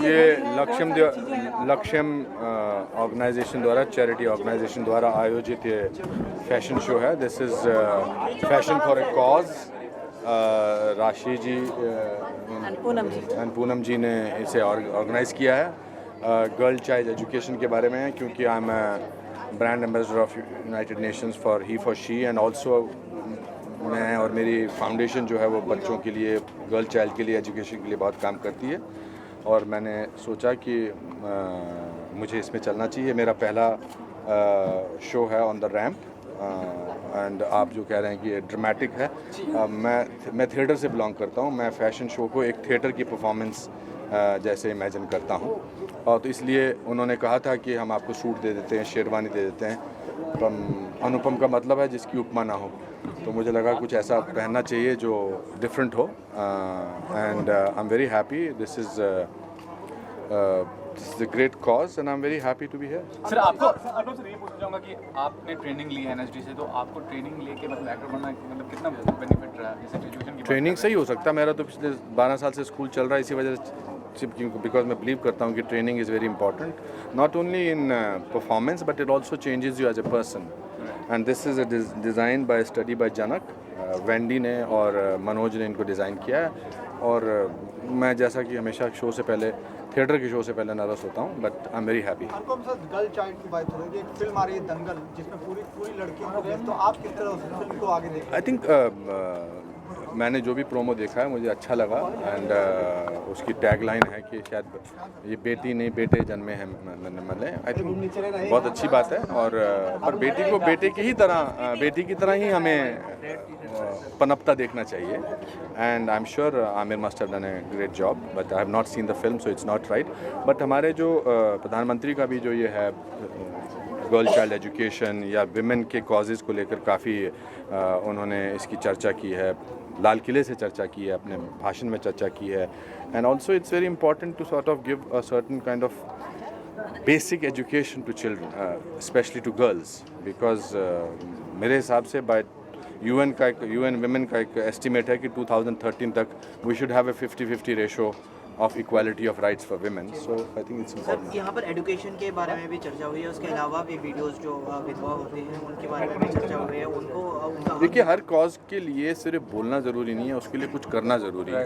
ये लक्ष्यम ऑर्गेनाइजेशन द्वारा, charity organisation द्वारा आयोजित ये फैशन शो है. This is fashion for a cause. राशि जी एंड पूनम जी ने इसे ऑर्गेनाइज़ किया है. गर्ल चाइल्ड एजुकेशन के बारे में है, क्योंकि I am brand ambassador of United Nations for he for she, and also मैं और मेरी फाउंडेशन जो है वो बच्चों के लिए, गर्ल चाइल्ड के लिए, एजुकेशन के लिए बहुत काम करती है. और मैंने सोचा कि मुझे इसमें चलना चाहिए. मेरा पहला शो है ऑन द रैम्प, एंड आप जो कह रहे हैं कि ये ड्रामेटिक है, मैं थिएटर से बिलोंग करता हूँ. मैं फ़ैशन शो को एक थिएटर की परफॉर्मेंस जैसे इमेजिन करता हूँ. और तो इसलिए उन्होंने कहा था कि हम आपको सूट दे देते हैं, शेरवानी दे देते हैं. अनुपम का मतलब है जिसकी उपमा ना हो, तो मुझे लगा कुछ ऐसा पहनना चाहिए जो डिफरेंट हो. And I am very happy. This is a great cause and I am very happy to be here. Sir आपको सर ये पूछना चाहूँगा कि आपने ट्रेनिंग ली है एनएसडी से, तो आपको ट्रेनिंग लेके मतलब एक्टर बनना मतलब कितना बेनिफिट रहा है? जैसे सिचुएशन की ट्रेनिंग सही हो सकता है. मेरा तो पिछले 12 साल से स्कूल चल रहा है, इसी वजह से, बिकॉज मैं बिलीव करता हूँ कि training is very important, not only in performance but it also changes you as a person. And this is a design by study by Janak. Wendy ने और मनोज ने इनको डिज़ाइन किया है. और मैं जैसा कि हमेशा शो से पहले, थिएटर के शो से पहले नर्वस होता हूँ, but I am very happy. Girl child की बात हो रही है, एक फिल्म आ रही है दंगल, जिसमें पूरी लड़कियों को भेज, तो आप किस तरह उस फिल्म को आगे देखें? आई थिंक मैंने जो भी प्रोमो देखा है मुझे अच्छा लगा. एंड उसकी टैगलाइन है कि शायद ये बेटी नहीं बेटे जन्मे हैं मतलब. आई थिंक बहुत अच्छी बात है. और पर बेटी को बेटी की तरह ही हमें पनपता देखना चाहिए. And I am sure Aamir must have done a great job, but I have not seen the film, so it's not right. But हमारे जो प्रधानमंत्री का भी जो ये है गर्ल चाइल्ड एजुकेशन या विमेन के कॉजेज़ को लेकर काफ़ी उन्होंने इसकी चर्चा की है. लाल किले से चर्चा की है, अपने भाषण में चर्चा की है. And also it's very important to sort of give a certain kind of basic education to children, specially to girls, because मेरे हिसाब से बाय यूएन विमेन का एक एस्टिमेट है कि 2013 तक we should have a 50-50 ratio of equality of rights for women. So I think it's important. यहाँ पर एजुकेशन के बारे में भी चर्चा हुई है, उसके अलावा भी वीडियोस जो विधवा होती हैं उनके बारे में भी चर्चा हुई है. उनका देखिए, हर कॉज के लिए सिर्फ बोलना ज़रूरी नहीं है, उसके लिए कुछ करना ज़रूरी है.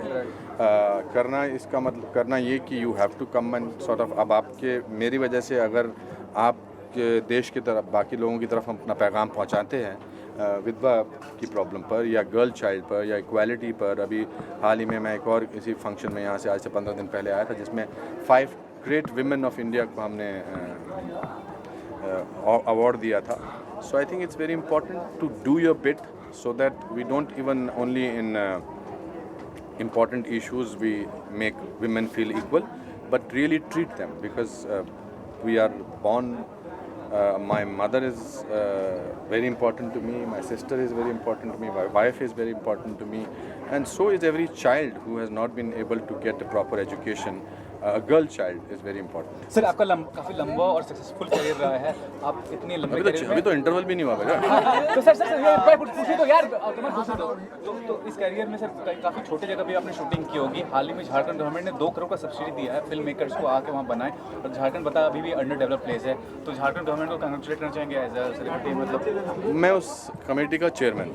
करना, इसका मतलब करना ये कि you have to come and sort of, अब आपके मेरी वजह से अगर आप देश की तरफ, बाकी लोगों की तरफ हम अपना पैगाम पहुँचाते हैं विधवा की प्रॉब्लम पर या गर्ल चाइल्ड पर या इक्वालिटी पर. अभी हाल ही में मैं एक और इसी फंक्शन में यहाँ से आज से 15 दिन पहले आया था, जिसमें 5 ग्रेट विमेन ऑफ इंडिया को हमने अवार्ड दिया था. So I think it's very important to do your bit so that we don't even only in important issues we make women feel equal, but really treat them, because we are born. My mother is very important to me, my sister is very important to me, my wife is very important to me, and so is every child who has not been able to get a proper education. A girl child is very important. Sir आपका काफ़ी लंबा और successful career रहा है. आप इतने लंबे अभी तो इंटरवल भी नहीं हुआ बेटा. तो सर ये कुछ पूछिए तो यार, पूछिए तो इस करियर में सर काफ़ी छोटी जगह पे आपने शूटिंग की होगी. हाल ही में झारखंड गवर्नमेंट ने 2 करोड़ का सब्सिडी दिया है फिल्म मेकर्स को आके वहाँ बनाए, और झारखंड बता अभी भी अंडर डेवलप प्लेस है. तो झारखंड गवर्नमेंट को कंग्रेचुलेट करना चाहेंगे एज अ सेलिब्रिटी. मतलब मैं उस कमेटी का chairman,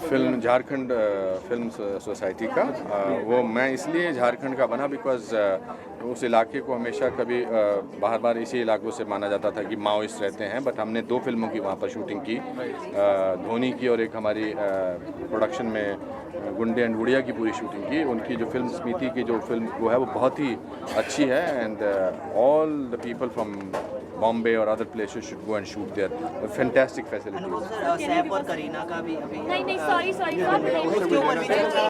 film Jharkhand film society का. वो मैं इसलिए झारखंड का बना बिकॉज उस इलाके को हमेशा कभी बार इसी इलाकों से माना जाता था कि माओइस्ट रहते हैं. बट हमने 2 फिल्मों की वहाँ पर शूटिंग की, धोनी की और एक हमारी प्रोडक्शन में गुंडे एंड गुड़िया की पूरी शूटिंग की. उनकी जो फिल्म स्मृति की जो फिल्म वो है वो बहुत ही अच्छी है. And all the people from Bombay और other places should go and shoot there. Fantastic facilities. Saif और करीना का भी अभी नहीं सॉरी उसके ऊपर भी चर्चा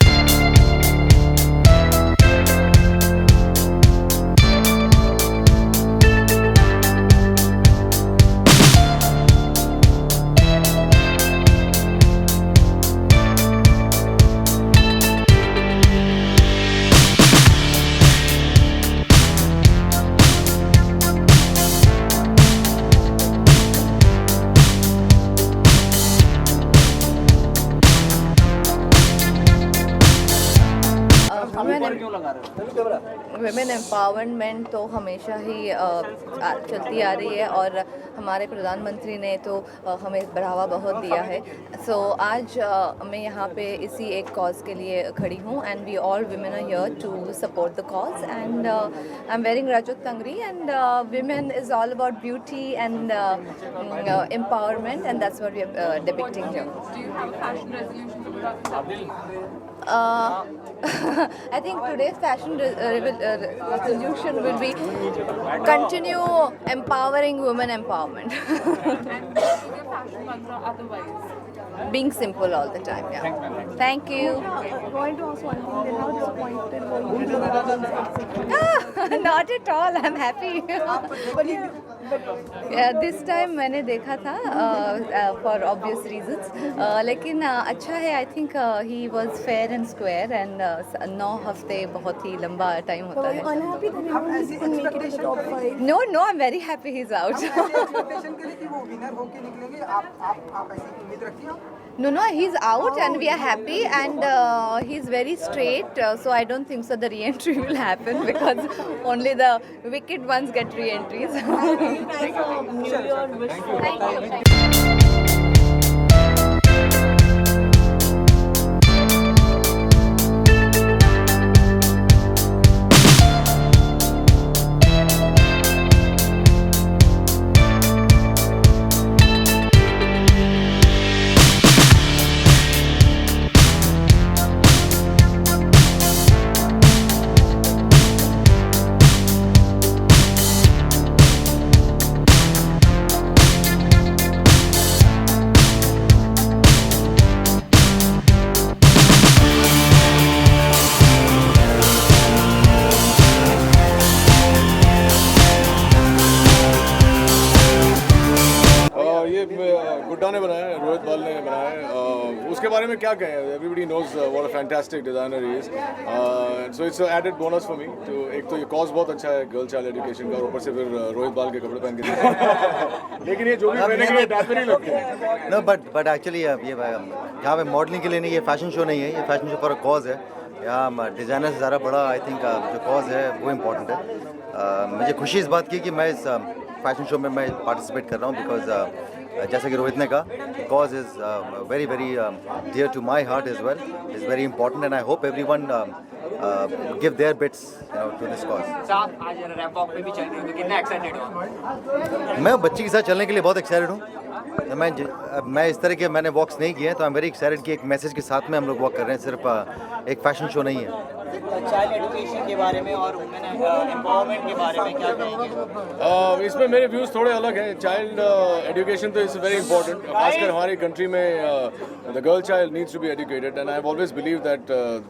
विमेन एम्पावरमेंट तो हमेशा ही चलती आ रही है और हमारे प्रधानमंत्री ने तो हमें बढ़ावा बहुत दिया है। सो आज मैं यहाँ पे इसी एक कॉज के लिए खड़ी हूँ and we all women are here to support the cause and I am wearing Rajat Tangri and women is all about beauty and empowerment and that's what we are depicting here. Do you have fashion resolutions? I think today's fashion resolution will be continue empowering women empowerment. And what is your fashion mantra otherwise? Being simple all the time. Yeah. Thank you. I wanted to ask one thing, then how disappointed were you? Not at all. I'm happy. This time मैंने देखा था for obvious reasons. लेकिन अच्छा है. I think he was fair and square and 9 हफ्ते बहुत ही लंबा time होता Were you है. unhappy that he couldn't make it in the top 5? No, I'm very happy he's out. Expectation करें कि वो विनर होके निकलेंगे, आप ऐसी उम्मीद रखती हो? No, he's out and we are happy and he's very straight. So I don't think so the re-entry will happen because only the wicked ones get re-entries. Thank you. ये गुड्डा ने बनाया है, रोहित बाल ने बनाया है। उसके बारे में क्या कहें, everybody knows what a fantastic designer he is, so it's added bonus for me. तो एक तो ये कॉज बहुत अच्छा है गर्ल चाइल्ड एजुकेशन का, और ऊपर से फिर रोहित बाल के कपड़े पहन के लेकिन ये जो भी पहनेंगे डैपर ही लगते हैं। नो बट एक्चुअली ये यहाँ पे मॉडलिंग के लिए नहीं, ये फैशन शो नहीं है, ये fashion show for a cause है। यहाँ डिज़ाइनर से ज़्यादा बड़ा आई थिंक जो कॉज है वो इम्पोर्टेंट है। मुझे खुशी इस बात की कि मैं इस फैशन शो में मैं पार्टिसिपेट कर रहा हूँ बिकॉज जैसा कि रोहित ने कहा, cause is very very dear to my heart is well, is very important and I hope every one give their bits to this cause. आज रैप वॉक पे भी चल रही हूँ, कितना एक्साइटेड हो? मैं बच्ची के साथ चलने के लिए बहुत एक्साइटेड हूँ। मैं इस तरह के मैंने वॉक्स नहीं किए हैं, तो आई एम वेरी एक्साइटेड कि एक मैसेज के साथ में हम लोग वॉक कर रहे हैं, सिर्फ एक फैशन शो नहीं है। चाइल्ड एजुकेशन के बारे में और वुमेन एम्पावरमेंट के बारे में क्या कहेंगे? इसमें मेरे व्यूज़ थोड़े अलग हैं। चाइल्ड एजुकेशन तो इज़ वेरी इंपॉर्टेंट, खासकर हमारी कंट्री में the girl child needs to be educated and I have always believe that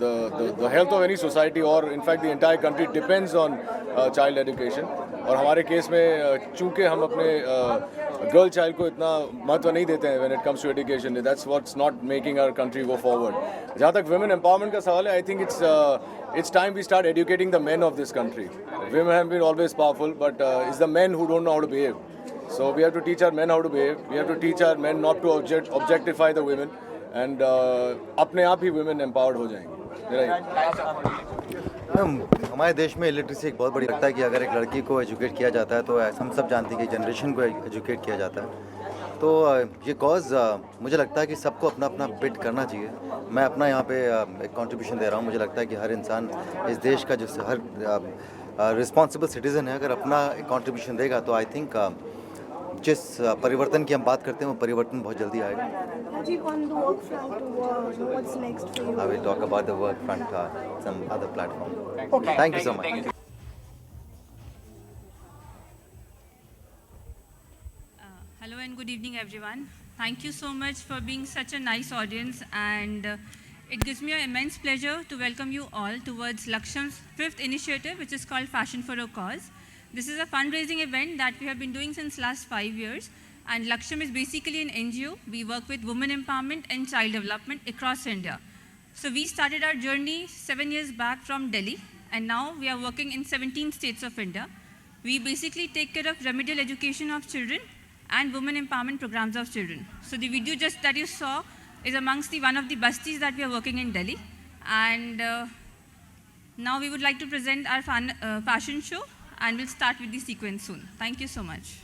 the health of any society और in fact the entire country depends on child education. और हमारे case में चूँकि हम अपने गर्ल चाइल्ड को इतना महत्व नहीं देते हैं when it comes to education, that's what's not making our country go forward. जहाँ तक वुमेन एम्पावरमेंट का सवाल है, I think it's time we start educating the men of this country. Women have been always powerful, but it's the men who don't know how to behave. So we have to teach our men how to behave. We have to teach our men not to objectify the women, and अपने आप ही women empowered हो जाएंगे। हमारे देश में illiteracy एक बहुत बड़ी लगता है कि अगर एक लड़की को एजुकेट किया जाता है तो हम सब जानते हैं कि जनरेशन को एजुकेट किया जाता है। तो ये कॉज मुझे लगता है कि सबको अपना अपना बिट करना चाहिए। मैं अपना यहाँ पे एक कंट्रीब्यूशन दे रहा हूँ। मुझे लगता है कि हर इंसान इस देश का जो हर रिस्पॉन्सिबल सिटीज़न है, अगर अपना कंट्रीब्यूशन देगा तो आई थिंक जिस परिवर्तन की हम बात करते हैं वो परिवर्तन बहुत जल्दी आएगा। Ajib, on the work front, what's next for you? I will talk about the work front some other platform. Okay. Thank you so much. Hello and good evening everyone. Thank you so much for being such a nice audience, and it gives me an immense pleasure to welcome you all towards Laksham's 5th initiative, which is called Fashion for a Cause. This is a fundraising event that we have been doing since last 5 years, and Laksham is basically an NGO. We work with women empowerment and child development across India. So we started our journey 7 years back from Delhi, and now we are working in 17 states of India. We basically take care of remedial education of children and women empowerment programs of children. So the video just that you saw is amongst one of the bastis that we are working in Delhi, and Now we would like to present our fashion show, and we'll start with the sequence soon. Thank you so much.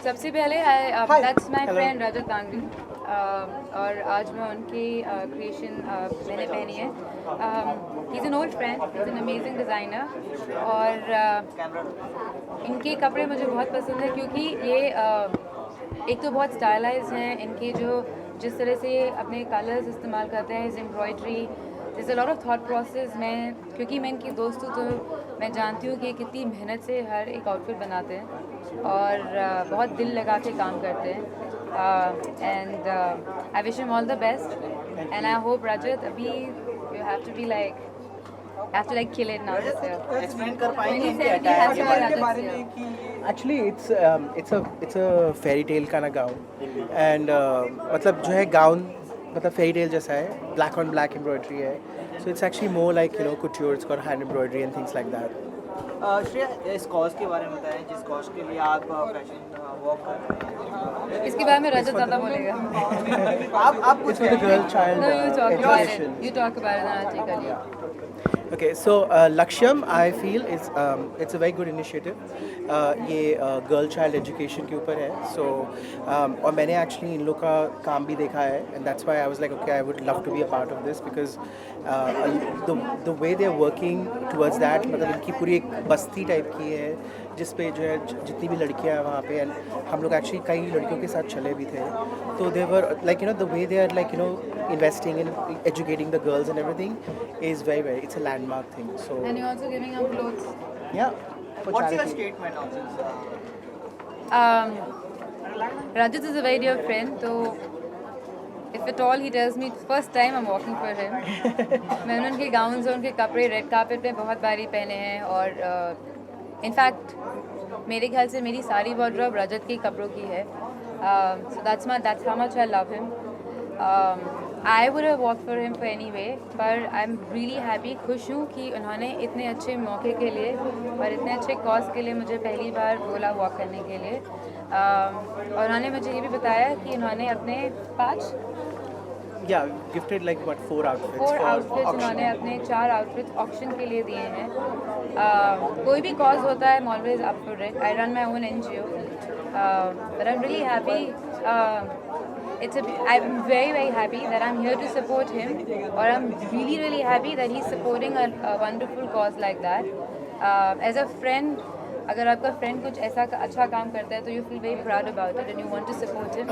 सबसे पहले that's my friend रजत तांगरी और आज मैं उनकी creation मैंने पहनी है. He is an old friend, he is an amazing designer और इनके कपड़े मुझे बहुत पसंद है क्योंकि ये एक तो बहुत स्टाइलाइज्ड हैं. इनके जो जिस तरह से अपने कलर्स इस्तेमाल करते हैं, इस embroidery, there's a lot of thought process. मैं क्योंकि मैं इनकी दोस्त हूँ तो मैं जानती हूँ कि कितनी मेहनत से हर एक आउटफिट बनाते हैं और बहुत दिल लगा के काम करते हैं. And I wish him all the best and I hope Rajat अभी you have to be like have to like kill it now this year. Explain कर पाएंगे He इनके said he has attach to के बारे Rajat में? here. Actually, it's a fairy tale kind of gown and मतलब जो है gown मतलब fairy tale जैसा है, black on black embroidery है, so it's actually more like couture, it's got hand embroidery and things like that. Shreya, इस cause के बारे में बताएं जिस कॉज के लिए आप फैशन वॉक कर रहे हैं. इसके बारे में रजत ज़्यादा बोलेगा. आप It's for the girl child No, you talk about it. education. You talk about it and I'll take a lead. Okay, so Lakshyam I feel is it's a very good initiative. ये girl child education के ऊपर है. So और मैंने actually in लोग का काम भी देखा है and that's why I was like okay I would love to be a part of this because the way they are working towards that मतलब इनकी पूरी एक बस्ती टाइप की है जिस पे जो है जितनी भी लड़कियां हैं वहाँ पे and हम लोग एक्चुअली कई लड़कियों के साथ चले भी थे. तो they were like the way they are like investing in educating the girls and everything is very it's a landmark thing. So And you're also giving out clothes. yeah. For What's your charity. statement on this? Rajat is a very dear friend, so if at all he tells me first time I'm walking for him. मैंने उनके gowns और उनके कपड़े red carpet पे बहुत बारी पहने हैं और इनफैक्ट मेरे ख्याल से मेरी सारी वार्डरोब रजत के कपड़ों की है. So that's how much I love him. I would have walked for him for any way, पर I'm really happy, खुश हूँ कि उन्होंने इतने अच्छे मौके के लिए और इतने अच्छे कॉज के लिए मुझे पहली बार बोला वॉक करने के लिए. और उन्होंने मुझे ये भी बताया कि उन्होंने अपने 5 Yeah, gifted like what 4 outfits. 4 for outfits auction. उन्होंने अपने 4 आउटफिट्स ऑक्शन के लिए दिए हैं. कोई भी कॉज होता है, I'm always up for it. I run my own NGO, but I'm really happy. I'm very happy that I'm here to support him, or I'm really happy that he's supporting a wonderful cause like that. As a friend, अगर आपका friend कुछ ऐसा अच्छा काम करता है तो you feel very proud about it and you want to support him.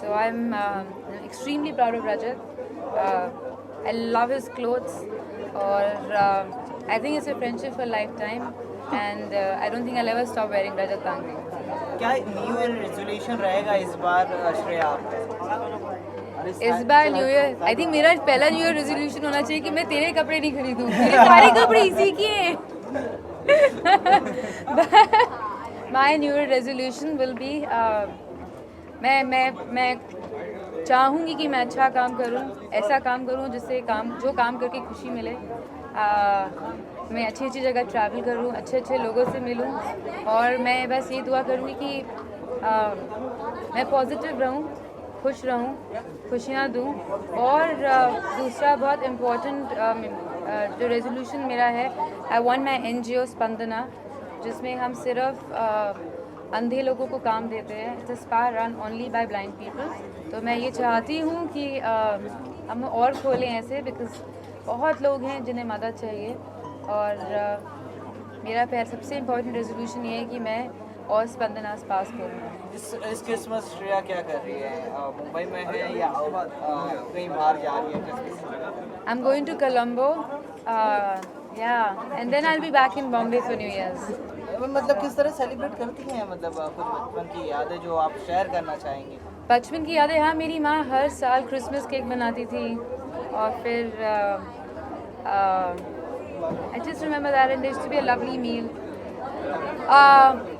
So I'm extremely proud of Rajat. I love his clothes, और I think it's a friendship for lifetime, and I don't think I'll ever stop wearing Rajat Tangri. क्या new year resolution रहेगा इस बार श्रेया? इस बार new year I think मेरा पहला new year resolution होना चाहिए कि मैं तेरे कपड़े नहीं खरीदूँ. मेरे सारे कपड़े इसी के हैं. My new year resolution will be मैं चाहूँगी कि मैं अच्छा काम करूँ, ऐसा काम करूँ जिससे जो काम करके खुशी मिले. मैं अच्छी जगह ट्रैवल करूँ, अच्छे लोगों से मिलूँ, और मैं बस ये दुआ करूँगी कि मैं पॉजिटिव रहूँ, खुश रहूँ, खुशियाँ दूँ. और दूसरा बहुत इम्पोर्टेंट जो रेजोल्यूशन मेरा है, I want my NGO Spandana, जिसमें हम सिर्फ अंधे लोगों को काम देते हैं. It's a spa run only by blind people. तो मैं ये चाहती हूँ कि हम और खोलें ऐसे, बिकॉज बहुत लोग हैं जिन्हें मदद चाहिए. और मेरा सबसे इम्पोर्टेंट रेजोल्यूशन ये है कि मैं और स्पंदना पास करूँ. इस क्रिसमस श्रेया क्या कर रही है? मुंबई में है या कहीं बाहर जा रही है Christmas? I'm going to Colombo, yeah, and then I'll be back in Bombay for New Year's. मतलब किस तरह सेलिब्रेट करती हैं? मतलब कुछ बचपन की यादें जो आप शेयर करना चाहेंगे? बचपन की यादें, हाँ, मेरी माँ हर साल क्रिसमस केक बनाती थी, और फिर I just remember that, and there used to be a lovely meal.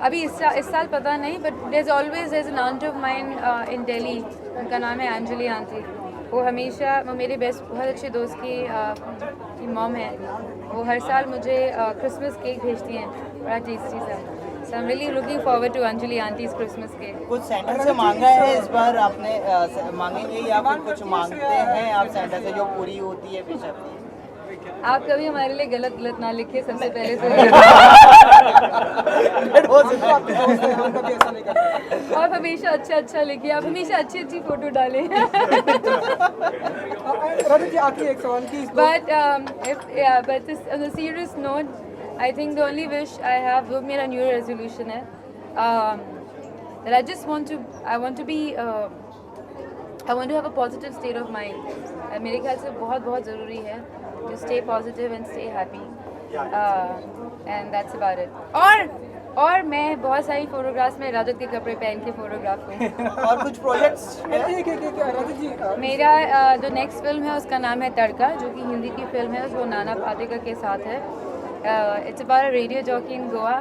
अभी इस साल पता नहीं, but there's an aunt of mine in Delhi, उनका नाम है अंजलि आंटी. वो मेरे बहुत अच्छे दोस्त की मॉम है. वो हर साल मुझे क्रिसमस केक भेजती हैं, बड़ा टेस्टी सा. So I'm really looking forward to Anjali Auntie's Christmas cake. कुछ सेंटर से मांगा है इस बार आपने? मांगेंगे या फिर कुछ मांगते हैं आप सेंटर से जो पूरी होती है बेशक? आप कभी हमारे लिए गलत गलत ना लिखिए सबसे पहले तो और हमेशा अच्छा लिखिए, आप हमेशा अच्छी फोटो डालें। But on a serious note, I think the only wish I have, वो मेरा न्यू ईयर रेजोल्यूशन है, that I just want to have a positive state of mind. मेरे ख्याल से बहुत ज़रूरी है to stay positive and stay happy, and that's about it. और मैं बहुत सारी फोटोग्राफ्स में राजद के कपड़े पहन के फोटोग्राफ हूँ। और कुछ प्रोजेक्ट्स राजत जी? मेरा जो नेक्स्ट फिल्म है उसका नाम है तड़का, जो कि हिंदी की फिल्म है, वो नाना पाटेकर के साथ है। It's about a radio jockey in Goa.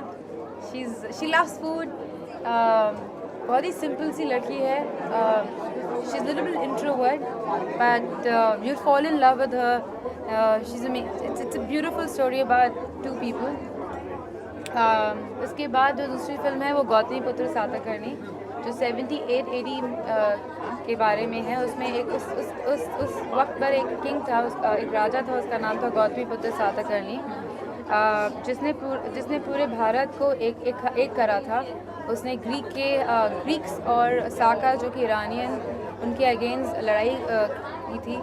She loves food, बहुत ही सिंपल सी लड़की है। She is little bit introvert but you fall in love with her. It's a beautiful story about two people. उसके बाद जो दूसरी फिल्म है वो गौतमी पुत्र सातकर्णी, जो 78-80 के बारे में है। उसमें एक उस वक्त पर एक किंग था, एक राजा था, उसका नाम था गौतमी पुत्र सातकर्णी, जिसने पूरे भारत को एक करा था। उसने ग्रीक्स और साका जो कि ईरानियन, उनके अगेंस्ट लड़ाई की थी।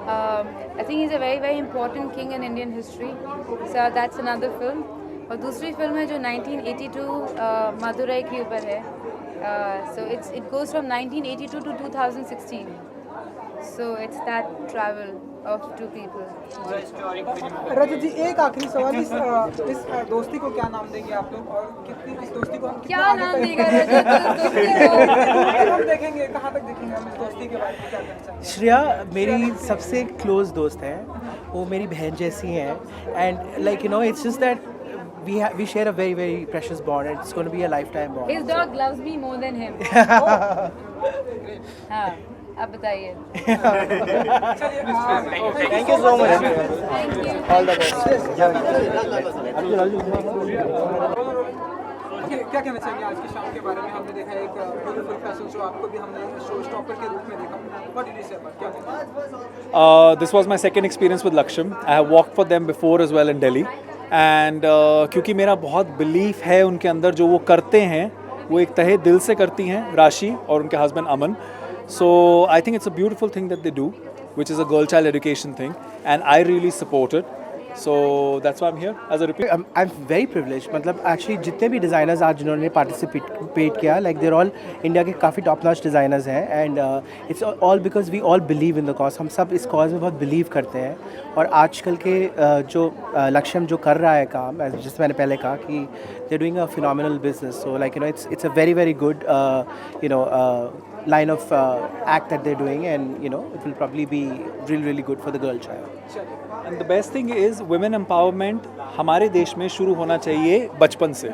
I think is a very very important king in Indian history, so that's another film. और दूसरी फिल्म है जो 1982 मदुरई के ऊपर है। So it goes from 1982 to 2016. So it's that travel of two people. रजत जी, एक आखिरी सवाल, इस दोस्ती को क्या नाम देंगे आप लोग, और कितनी इस दोस्ती को हम क्या नाम देगा रजत दोस्ती को? हम देखेंगे, कहाँ तक देखेंगे हम इस दोस्ती के बारे में, क्या कहना चाहेंगे? श्रेया मेरी सबसे क्लोज दोस्त है, वो मेरी बहन जैसी हैं, and like you know it's just that we share a very very precious bond, and it's going to be a lifetime bond. His dog loves me more than him. हाँ, अब बताइए। Thank you so much. Thank you. All the best. क्या कहना चाहिए आज की शाम के बारे में? हमने देखा एक ब्यूटीफुल फैशन शो, आपको भी हमने शो स्टॉपर के रूप में देखा। What did you say about, क्या कहना? This was my second experience with Laksham. I have worked for them before as well in Delhi. And क्योंकि मेरा बहुत बिलीफ है उनके अंदर, जो वो करते हैं वो एक तहे दिल से करती हैं, राशि और उनके husband Aman. So I think it's a beautiful thing that they do, which is a girl child education thing, and I really support it. So that's why I am here as a repeat. I am very privileged, मतलब actually जितने भी designers आज जिन्होंने participate किया, like there all India के काफ़ी top notch designers हैं, and it's all because we all believe in the cause. हम सब इस कॉज में बहुत बिलीव करते हैं, और आजकल के जो लक्ष्यम जो कर रहा है काम, जैसे मैंने पहले कहा कि they doing a phenomenal business, so like you know it's a very very good you know line of act that they're doing, and you know it will probably be really good for the girl child. And the best thing is women empowerment हमारे देश में शुरू होना चाहिए बचपन से,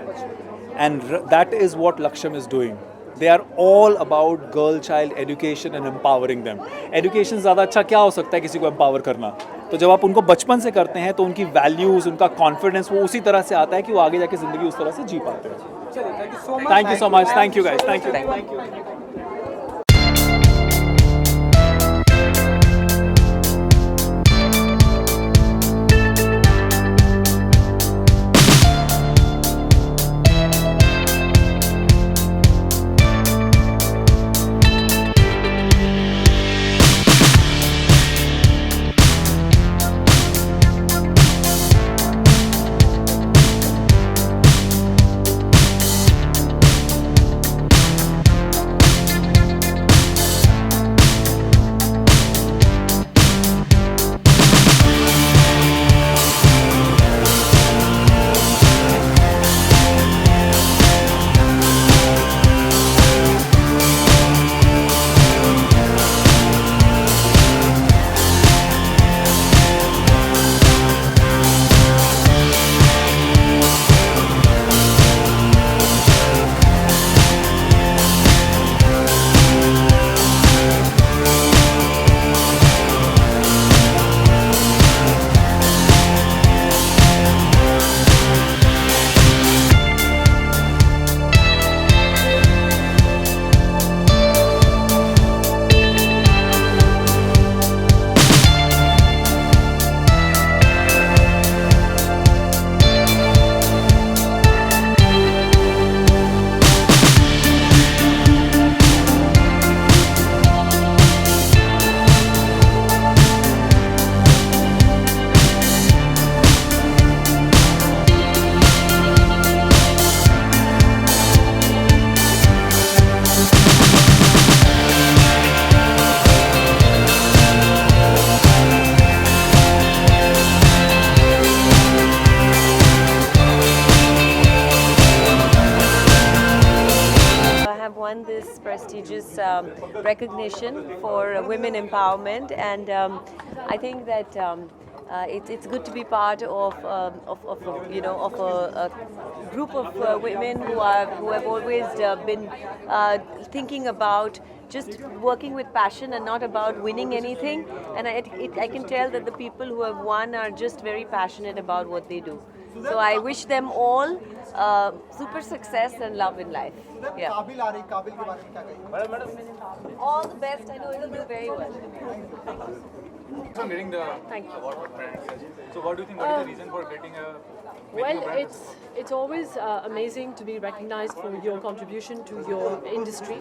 and that is what Laksham is doing. They are all about girl child education and empowering them. Education ज़्यादा अच्छा क्या हो सकता है किसी को empower करना? तो जब आप उनको बचपन से करते हैं तो उनकी values, उनका confidence वो उसी तरह से आता है कि वो आगे जाके ज़िंदगी उस तरह से जी पाते हैं। Thank you so much. Thank you guys. Thank you. won this prestigious recognition for women empowerment, and I think that it's good to be part of a group of women who have always been thinking about just working with passion and not about winning anything. And I can tell that the people who have won are just very passionate about what they do. So I wish them all super success and love in life. Yeah. All the best. I know you'll do very well. I'm getting the award for brand. So what do you think? What is the reason for getting a? Well, it's always amazing to be recognized for your contribution to your industry.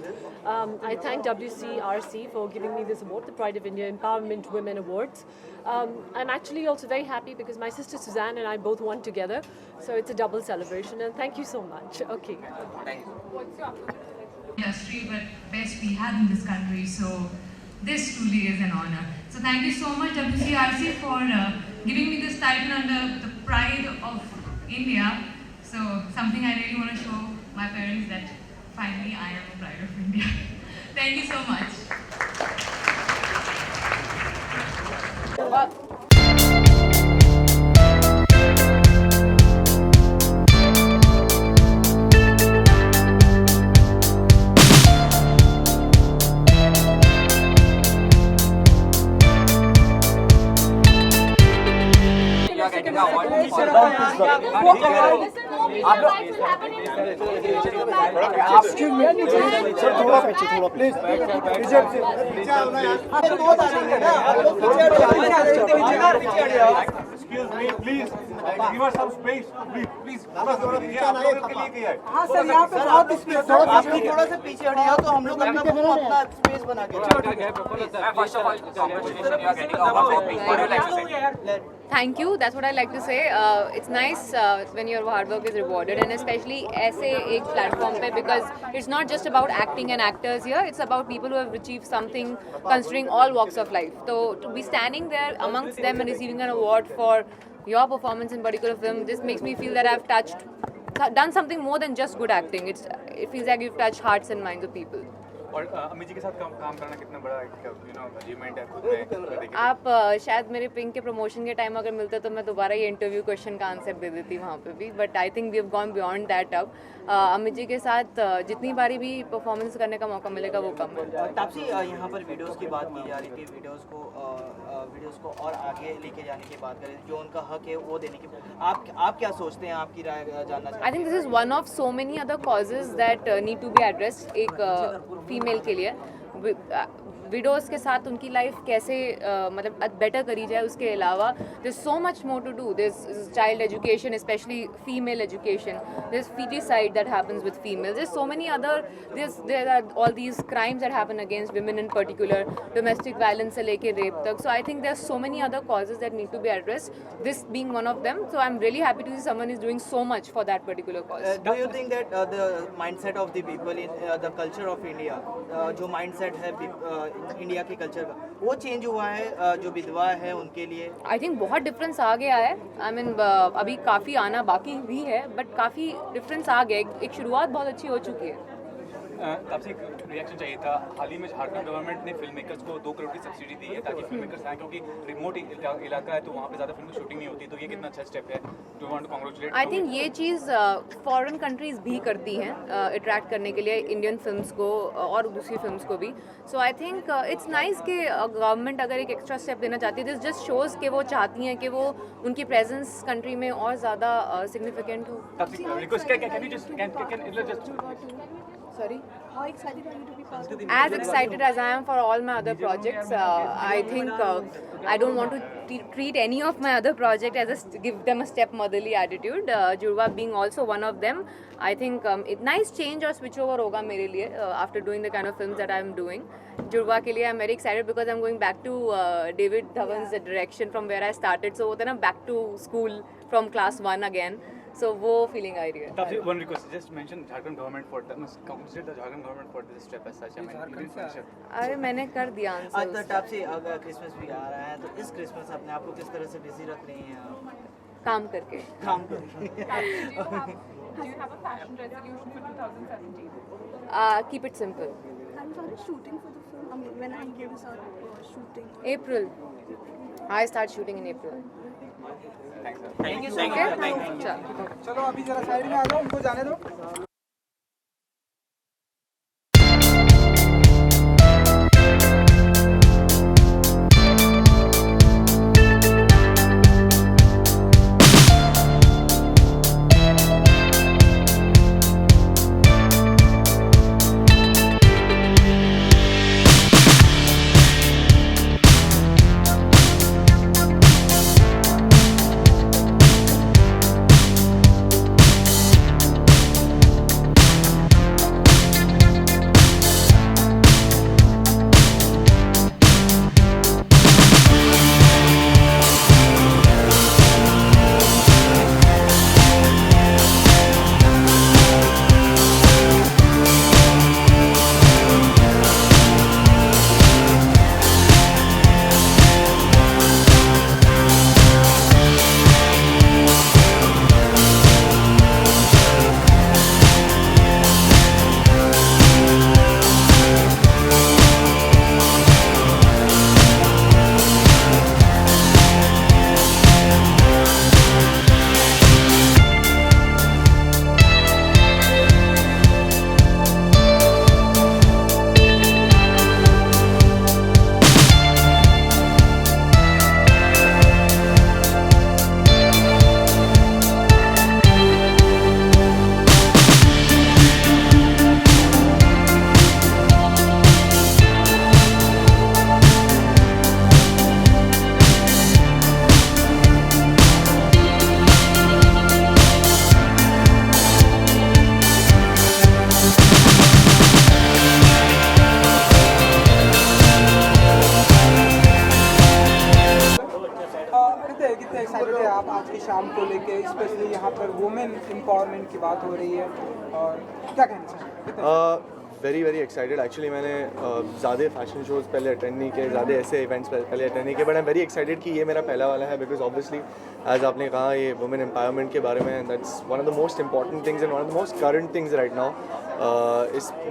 I thank WCRC for giving me this award, the Pride of India Empowerment Women Awards. I'm actually also very happy because my sister Suzanne and I both won together, so it's a double celebration. And thank you so much. Okay. Thank you. Industry, but best we have in this country. So this truly is an honor. So thank you so much WCRC for giving me this title under the Pride of India. So something I really want to show my parents that finally I am a Pride of India. Thank you so much. Excuse me, please. Give us some space. Please. हाँ sir, यहाँ पे बहुत space है। आप भी थोड़ा सा पीछे हट जाओ तो हम लोग अपना स्पेस बना के Thank you. That's what I like to say. It's nice when your hard work is rewarded, and especially ऐसे एक platform पे, because it's not just about acting and actors here. It's about people who have achieved something, considering all walks of life. So to be standing there amongst them and receiving an award for your performance in particular film, this makes me feel that I've done something more than just good acting. It feels like you've touched hearts and minds of people. और अमित जी के साथ काम करना कितना बड़ा achievement है खुद में? आप शायद मेरे पिंक के प्रमोशन के टाइम अगर मिलते तो मैं दोबारा ये इंटरव्यू क्वेश्चन का आंसर दे देती वहाँ पे भी, but I think we have gone beyond that अब। अमित जी के साथ जितनी बारी भी परफॉर्मेंस करने का मौका मिलेगा वो कम है। तापसी, यहाँ पर वीडियोस की बात की जा रही थी, वीडियोस को और आगे लेके जाने की बात करें, जो उनका हक है वो देने की, आप क्या सोचते हैं, आपकी राय जानना चाहते हैं? I think this is one of so many other causes that need to be addressed एक फीमेल के लिए। विडोज़ के साथ उनकी लाइफ कैसे मतलब बेटर करी जाए, उसके अलावा there so much more to do. There is child education, specially female education, there is foeticide that happens with females, there so many other, there are all these crimes that happen against women in particular, domestic violence से लेके rape तक। So I think there are so many other causes that need to be addressed, this being one of them. So I am really happy to see someone is doing so much for that particular cause. Do you think that the mindset of the people in the culture of India, जो mindset है India के culture का, वो change हुआ है जो विधवा है उनके लिए? आई थिंक बहुत डिफरेंस आ गया है। आई मीन अभी काफ़ी आना बाकी भी है, बट काफ़ी डिफरेंस आ गया। एक शुरुआत बहुत अच्छी हो चुकी है। आपसे एक रिएक्शन चाहिए था। हाल ही में झारखंड गवर्नमेंट ने फिल्म मेकर्स को 2 करोड़ की सब्सिडी दी है ताकि फिल्म मेकर्स आए, क्योंकि रिमोट इलाका है तो वहाँ पे ज़्यादा फिल्म की शूटिंग नहीं होती, तो ये कितना अच्छा स्टेप है। Do want to congratulate? I think ये चीज़ फॉरेन कंट्रीज़ भी करती हैं अट्रैक्ट करने के लिए इंडियन फिल्म्स को और दूसरी फिल्म्स को भी। सो आई थिंक इट्स नाइस कि गवर्नमेंट अगर एक एक्स्ट्रा स्टेप देना चाहती है, दिस जस्ट शोज़ कि वो चाहती हैं कि वो उनकी प्रेजेंस कंट्री में और ज़्यादा सिग्निफिकेंट हो। Sorry? How excited are you to be part of it? As excited as I am for all my other projects, I think I don't want to treat any of my other projects as give them a stepmotherly attitude. Jurwa being also one of them. I think it nice change or switch over होगा मेरे लिए after doing the kind of films that I am doing. Jurwa के लिए I'm very excited because I'm going back to David Dhawan's direction from where I started. So होता है ना, back to school from class 1 again. So वो feeling आ रही है। Tapsi, one request, just mention Jharkhand government for congratulate the Jharkhand government for this step as such. अरे मैंने कर दिया आंसर। तो तापसी, अगर क्रिसमस भी आ रहा है तो इस क्रिसमस अपने आप को किस तरह से बिजी रख रही हैं आप? काम करके। Do you have a fashion resolution for 2017? Keep it simple. I'm sorry, shooting for the film. I mean, when are you going to start shooting? April. I start shooting in April. Thank you so much. चलो. चलो अभी जरा side में आ जाओ, उनको जाने दो. कितने एक्साइटेड है आप आज की शाम को लेके, स्पेशली यहाँ पर वुमेन एम्पावरमेंट की बात हो रही है और क्या कहना चाहिए? Very very excited. एक्चुअली मैंने ज़्यादा फैशन शोज़ पहले अटेंड नहीं किए, ज़्यादा ऐसे इवेंट्स पहले अटेंड नहीं किए, but I am very excited कि ये मेरा पहला वाला है. बिकॉज ऑब्वियसली एज आपने कहा ये वुमेन एम्पावरमेंट के बारे में, that's one of the most important things and one of the most current things right now.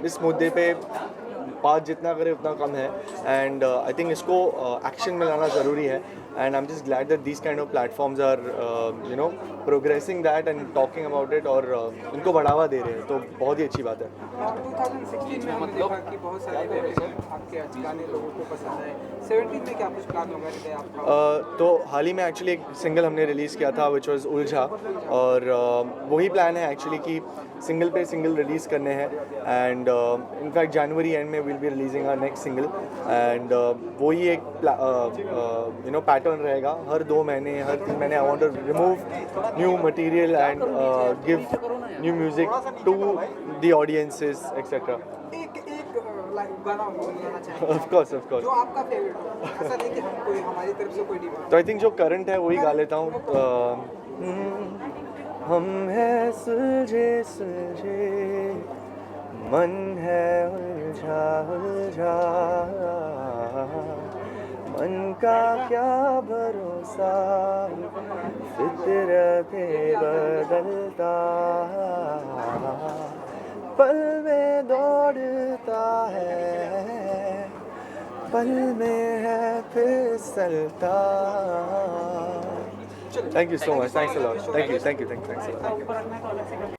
इस मुद्दे पे बात जितना करे उतना कम है. एंड आई थिंक इसको एक्शन में लाना ज़रूरी है. And I'm just glad that these kind of platforms are, progressing that and talking about it और इनको बढ़ावा दे रहे हैं, तो बहुत ही अच्छी बात है. 2016 में हमने देखा कि बहुत सारे आपके गाने लोगों को पसंद आए. 17 में क्या कुछ प्लान होगा आपका? तो हाल ही में एक्चुअली एक सिंगल हमने रिलीज़ किया था विच वाज उलझा, और वही प्लान है एक्चुअली कि सिंगल पे सिंगल रिलीज़ करने हैं. एंड इनफैक्ट जनवरी एंड में will be releasing our next single. And वही एक पैटर्न रहेगा. हर 2 महीने हर 3 महीने I want to remove new material and give new music to the audiences etcetera. गाना बोलना चाहिए. ऑफ कोर्स जो आपका फेवरेट हो, ऐसा नहीं कि हम कोई हमारी तरफ से कोई डिमांड. तो आई थिंक जो करंट है वही गा लेता हूँ. हम है सुलझे सुलझे, मन है उलझा उलझा, मन का क्या भरोसा, फितरते बदलता, पल में दौड़ता है, पल में है फिसलता. Thank you so much. Thanks a lot. Thank you. Thanks a lot.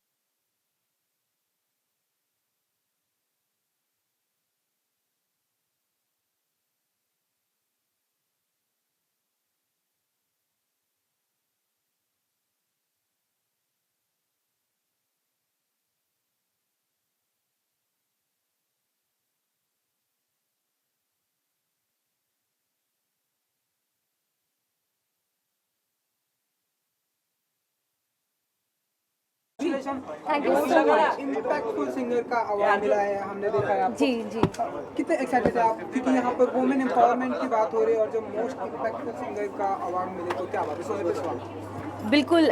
Thank you so much. Impactful singer का अवार्ड मिला है, हमने देखा है आपको. जी जी. कितने एक्साइटेड है आप, क्योंकि यहाँ पर वुमेन एम्पावरमेंट की बात हो रही है और जो मोस्ट इम्पैक्टफुल सिंगर का अवार्ड मिले तो क्या बात है? सोने पे बिल्कुल.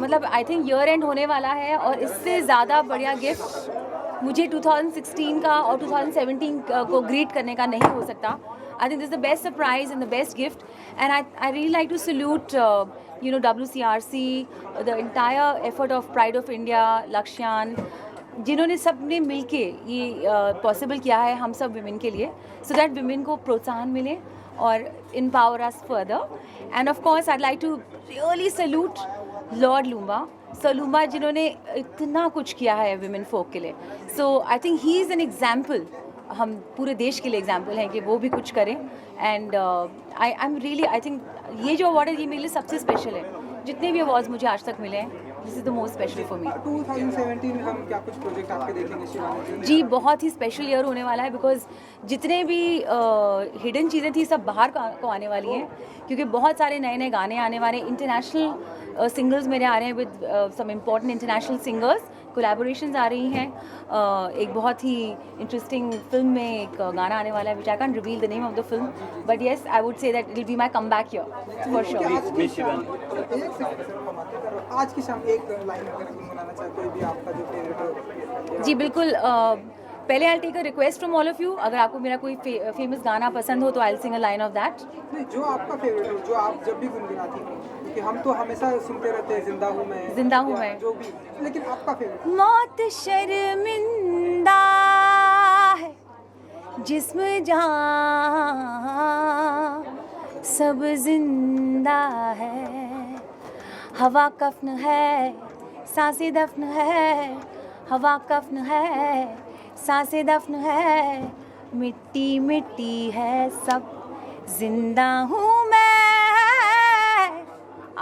मतलब आई थिंक ईयर एंड होने वाला है और इससे ज़्यादा बढ़िया गिफ्ट मुझे 2016 का और 2017 को ग्रीट करने का नहीं हो सकता. I think this is the best surprise and the best gift, and I really like to salute WCRC, the entire effort of Pride of India, Lakshan, जिन्होंने सबने मिलके ये पॉसिबल किया है हम सब विमेन के लिए, so that विमेन को प्रोत्साहन मिले और empower us further. And of course I'd like to really salute Lord Lumba, Sir Lumba, जिन्होंने इतना कुछ किया है विमेन folk के लिए. So I think he is an example. हम पूरे देश के लिए एग्जाम्पल हैं कि वो भी कुछ करें. And I am really, I think ये जो अवार्ड है ये मेरे लिए सबसे स्पेशल है. जितने भी अवार्ड्स मुझे आज तक मिले हैं, this is the most special for me. 2017 में हम क्या कुछ प्रोजेक्ट आपके देखेंगे शिवानी जी? जी, बहुत ही स्पेशल ईयर होने वाला है, बिकॉज जितने भी हिडन चीज़ें थी सब बाहर को आने वाली हैं, क्योंकि बहुत सारे नए नए गाने आने वाले हैं. इंटरनेशनल सिंगर्स मेरे आ रहे हैं with some important international singers. Collaborations आ रही हैं. एक बहुत ही इंटरेस्टिंग फिल्म में एक गाना आने वाला है, which I can reveal the name of the film, but yes I would say that it will be my come back year for sure. आज की शाम एक लाइन अगर गुनगुनाना चाहे कोई भी आपका जो फेवरेट हो. जी बिल्कुल. पहले I take a request from all of you, अगर आपको मेरा कोई फेमस गाना पसंद हो तो I will sing a line of that. नहीं, जो आपका फेवरेट हो, जो आप जब भी गुनगुनाती हो, क्योंकि हम तो हमेशा सुनते रहते हैं जिंदा हूँ मैं, जो भी, लेकिन आपका फेवरेट. मौत शर्मिंदा है, जिस्म जहां सब जिंदा है, हवा कफ्न है, सांसें दफन है, हवा कफ्न है, सांसें दफन है, मिट्टी मिट्टी है सब, जिंदा हूँ मैं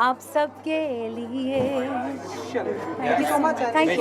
आप सबके लिए. Thank you so much. Thank you.